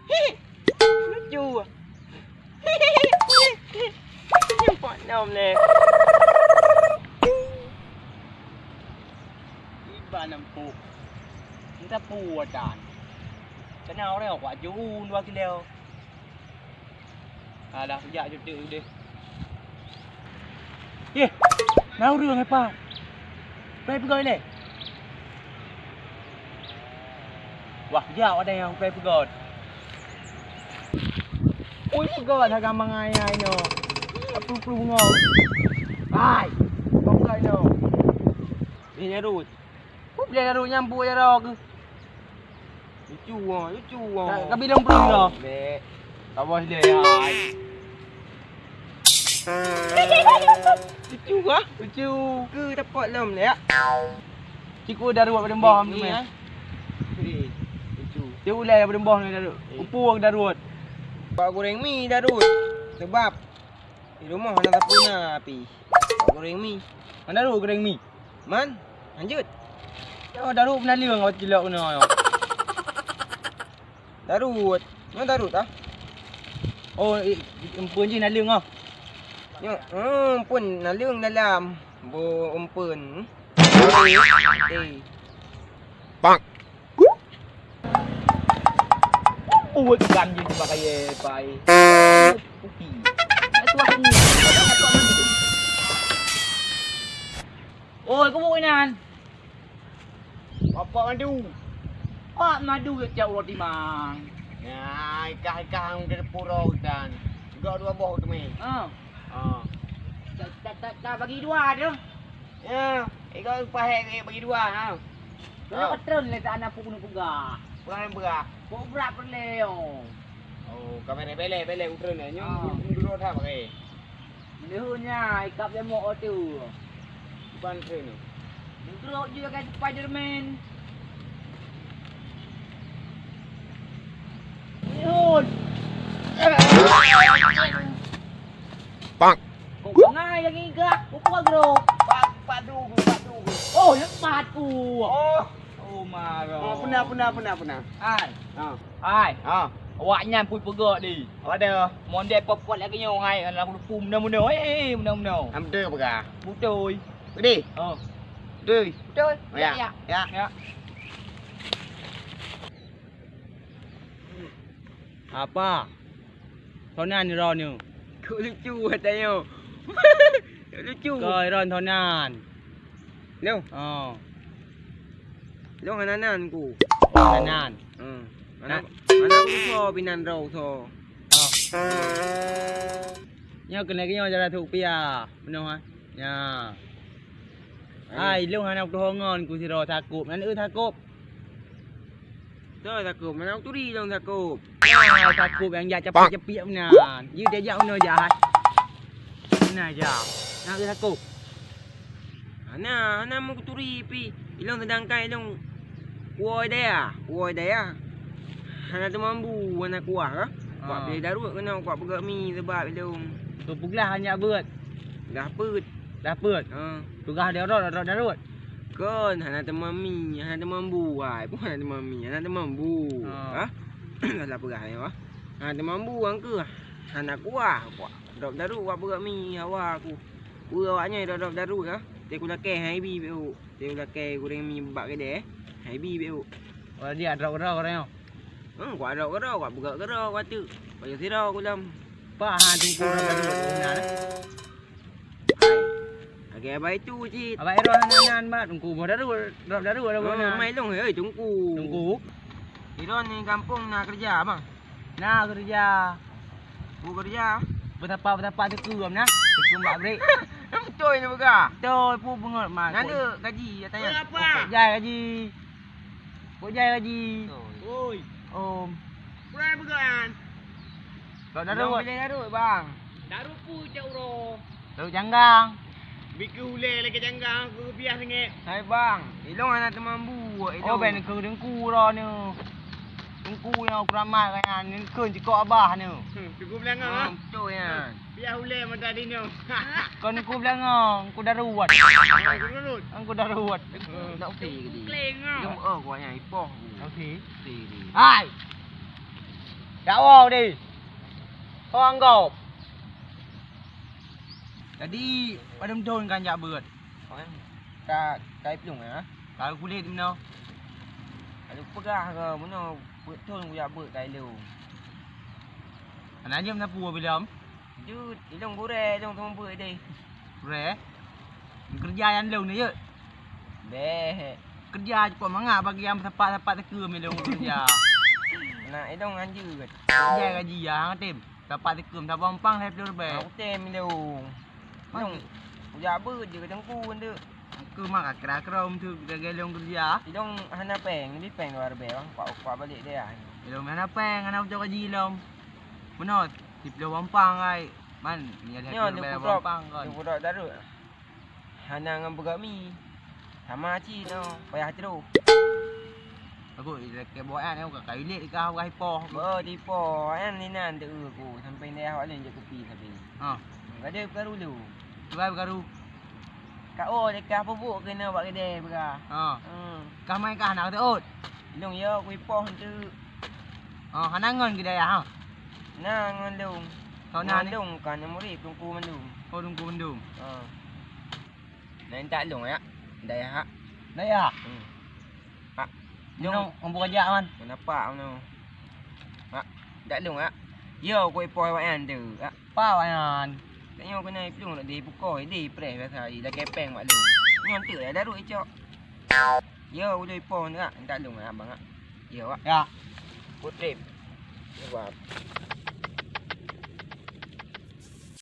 Lucu ah. Nampak nom ni. Iban empuk. Kita puatan. Kenal dia kuat jun 2 kilo. Dah sejak je dia. Nau rương hay pa? Pe pergi le. Wah, jauh ada yang pe pergi. Ui pergi dah gampang ai no. Perlu ngau. Ai. Kau pergi no. Ni nyarut. Kau boleh nyarut nyampu je dah ke? Lucu ah. Kau bilang pergi dah. Dek. Kau bos dia ai. Lucu ah? Lucu. Ke dapat lom ni ah. Cikgu dah ruat pada mbah ni ah. Lucu. Dia ulai pada mbah ni dah ruat. Upur dah ruat. Buat goreng mi dah ruat. Sebab di rumah nak apa nak api. Buat goreng mi. Mana ruat goreng mi? Man, lanjut. Oh, dah ruat pernah liang awak cilok kena. Dah ruat. Mana dah ruat ah? Oh, empun je nak liang ah. Pun nalung dalam bo umpun. Bang. Ui gan je pakai pai. Putih. Itu aku. Oi, kau buat nan. Apa madu? Madu ke jauh roti mang. Ya, ikah ke pura hutan. Juga 2 boh tu meh. Tak bagi 2 tu. Ya, kau pahek bagi 2 ha. Kau patron le tak nak pun puga. Pulang berak. Kau berak perle oh. Oh, kamera bele utron ni. Nyum dulu dah pakai. Lehunya ikap dia mau tu. Bukan tu ni. Dulu juga kayak Spiderman. Lehun. Bang. Kau ngai lagi gak. Kau gro. Padu. Oh, yang padu. Oh marah. Pernah. Ai. Awaknya pun pegak di. Ada. Mondek popot lagi nyong ai. Lah pum muda. Muda. Amde pegak. Betul. Gede. Betul. Ya. Apa? Thonan ni ron ni. Kau lucu katanya. Lucu. Kau ron thonan. Đâu? Đâu hananan ku. Hananan. Anak ku so binan rau so. Nhớ cái này cái nhau ra thuộc pia. Benar ha? Ya. Ai lu anak tu ngon ku si ro takub. Nan takub. Thôi takub, anak tu di dong takub. Takub yang ja capek-capek benar. You dia jak benar jahat. Benar jak. Nak takub. Ana mau turi pi. Ilang sedangkan ilang kuoi dia. Ana tu mambu anak kuah ke? Kuat boleh darut kena kuat pegak mi sebab ilang. Tu puglah hanya beut. Dah peut. Tugah dia darut. Kon ana tu mami, ana tu mambu ai. Pun ana tu mami, ana tu mambu. Ha? Dalam pegah ni wah. Ana tu mambu angke. Anak kuah. Dok darut kuat pegak mi awak aku. Awaknya dok darut ah. Dia kula ke hai bi bu. Dia kula ke goreng mi bak ke deh. Hai bi bu. Oh dia rau orang yo. Kuat rau kuat buka gerau kuat tu. Payah sirau kulam. Pa ha tunggu rau benar. Hai. Abai tu cit. Abai ro hanan ba tunggu bo daru benar. Mai long hei tunggu. Iron ni kampung nak kerja bang. Nak kerja. Bu kerja. Betapa tekum nah. Tekum bak break. Betul ni buka. Betul pun bengot mak. Nanda gaji katanya. Berapa? Jai gaji. Oi. Om. Berapa bukan? Kau darut. Darut bang. Darut pu cak uro. Darut janggang. Biku ule lagi janggang aku biar sengit. Hai bang. Ilong anak temambu. Oh ben ke dengku ro ni. Dengku yang keramat kan ni keun cikok abah ni. Cukup belangang. Betul ya. Biar ule mata di ni. Kau ni ku belangang, ku daruat. Aku daruat. Nak uti ke dia. Kleng ah. Jom kuatnya ipoh. Okey. Hai. Dakwah di. Kau anggap. Jadi pada mdon kan jak berat. Kan kai pelung ah. Kalau kulit mana? Kalau pegah ke mana betul ku ya ber kai lu. Anak jam napu bilam. Jut, ilong gore ilong tong ber deh. Re. Kerja yang lu ni je. Deh. Kerja kau mangap bagi yang tempat-tempat teka melong kerja. Nak ilong anjut. Kerja gaji yang tim. Tempat teka tak pampang hai pelur be. Aku tem ilong. Ilong ku ya ber je ke tengku tu. Ke mak kera-kera tu gelong kerja. Ilong hana peng, ni peng luar be bang. Kuat balik dia. Ilong mana peng ana tu gaji ilong. Benar. Di pelur pampang ai. Man, ni ada pelur pampang kan. Aku dak darut. Hana ngam bergami. Sama ci no, payah terus. Aku ke boan aku kat toilet ke awak hipoh. Bo di po, an ni nan tu aku sampai ni awak lain je kopi tapi. Ha. Enggak ada baru lu. Cuba baru. Kak oh dekat apa buk kena buat kedai berah. Ha. Kau main kah nak tu? Long ya aku hipoh tu. Ha, hanangan kedai ha. Nah ngandung. Kau nak ni ngandung kan murid tungku mandung. kau tunggu mendung. Ha. Nan tak long ya. Dah ya. Dah ya. Ha. Jom ambu kerja man. Kenapa no? Ha. Tak long ya. Yo aku hipoh awak an tu. Ha. Pa wayan. Tanya aku naik pelung nak di pukul di press biasa dah kepeng mak lu. Nyon tu dah darut icok. Yo udah ipon tak tak lu abang ah. Yo ah. Ya. Putrip. Sebab